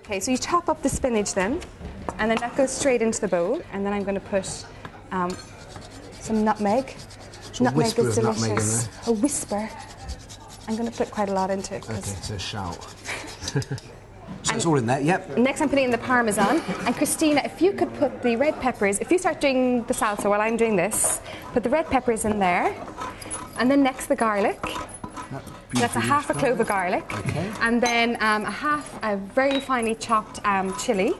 Okay, so you chop up the spinach then, and then that goes straight into the bowl, and then I'm going to put some nutmeg. So nutmeg is delicious. Nutmeg in there. A whisper. I'm going to put quite a lot into it. Okay, so a shout. So it's all in there, yep. Next I'm putting in the parmesan. And Christina, if you could put the red peppers, if you start doing the salsa while I'm doing this, put the red peppers in there. And then next the garlic. That's a half a clove of garlic. Okay. And then a very finely chopped chilli.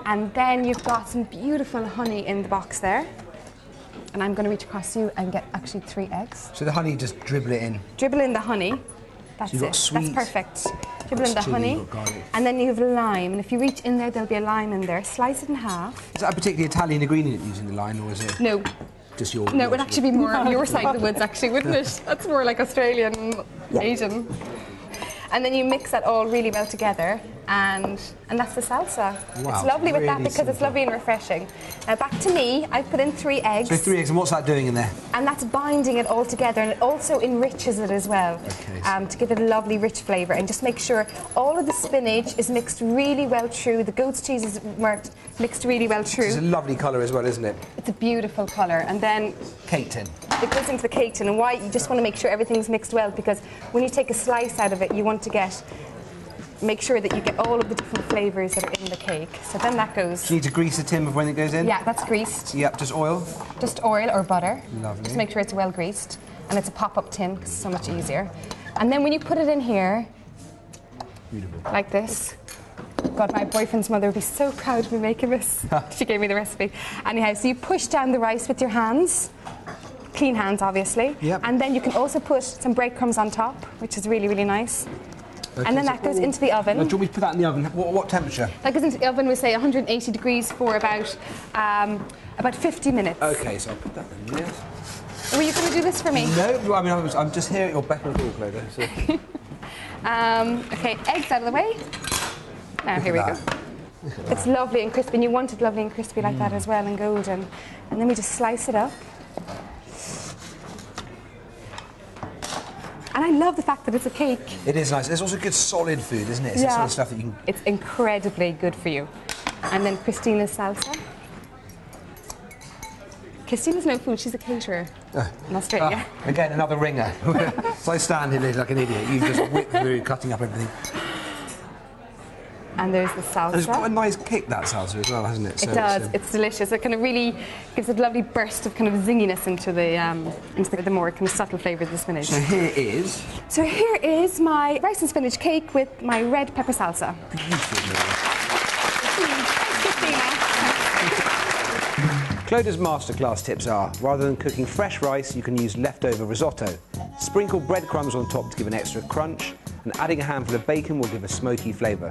And then you've got some beautiful honey in the box there. And I'm going to reach across you and get actually 3 eggs. So the honey, just dribble it in. Dribble in the honey. That's so you've got it. Sweet, that's perfect. Dribble in the chili, honey. And then you have lime. And if you reach in there, there'll be a lime in there. Slice it in half. Is that a particularly Italian ingredient using the lime, or is it? No. Just your... No, it would actually be more your side of the woods, actually, wouldn't it? That's more like Australian, Asian. And then you mix that all really well together, and that's the salsa. Wow, it's lovely really with that because simple. it's lovely and refreshing. Now back to me, I've put in 3 eggs. So 3 eggs, and what's that doing in there? And that's binding it all together, and it also enriches it as well, to give it a lovely rich flavour. And just make sure all of the spinach is mixed really well through, the goat's cheese is mixed really well through. It's a lovely colour as well, isn't it? It's a beautiful colour. And then cake tin. It goes into the cake tin, and why you just want to make sure everything's mixed well, because when you take a slice out of it, you want to make sure that you get all of the different flavours that are in the cake. So then that goes... Do you need to grease the tin before it goes in? Yeah, that's greased. Yep, just oil? Just oil or butter. Lovely. Just make sure it's well greased. And it's a pop-up tin, because it's so much easier. And then when you put it in here, beautiful, like this... God, my boyfriend's mother would be so proud of me making this. She gave me the recipe. Anyhow, so you push down the rice with your hands. Clean hands, obviously. Yep. And then you can also put some breadcrumbs on top, which is really, really nice. Okay, and then that goes into the oven. Do you want me to put that in the oven? What temperature? That goes into the oven, we say 180 degrees for about 50 minutes. Okay, so I'll put that in there. Were you going to do this for me? No, I mean, I'm just here at your beck and call, Clodagh. So. Okay, eggs out of the way. Now, here we go. It's lovely and crispy, and you want it lovely and crispy like that as well, and golden. And then we just slice it up. And I love the fact that it's a cake. It is nice. It's also good solid food, isn't it? It's the sort of stuff that you can... It's incredibly good for you. And then Christina's salsa. Christina's no food, she's a caterer in Australia. Again, another ringer. So I stand here like an idiot. You just whip through, cutting up everything. And there's the salsa. And it's quite a nice kick, that salsa, as well, hasn't it? So it does. It's delicious. It kind of really gives a lovely burst of kind of zinginess into the more kind of subtle flavour of the spinach. So here is... So here is my rice and spinach cake with my red pepper salsa. Clodagh's masterclass tips are, rather than cooking fresh rice, you can use leftover risotto. Sprinkle breadcrumbs on top to give an extra crunch, and adding a handful of bacon will give a smoky flavour.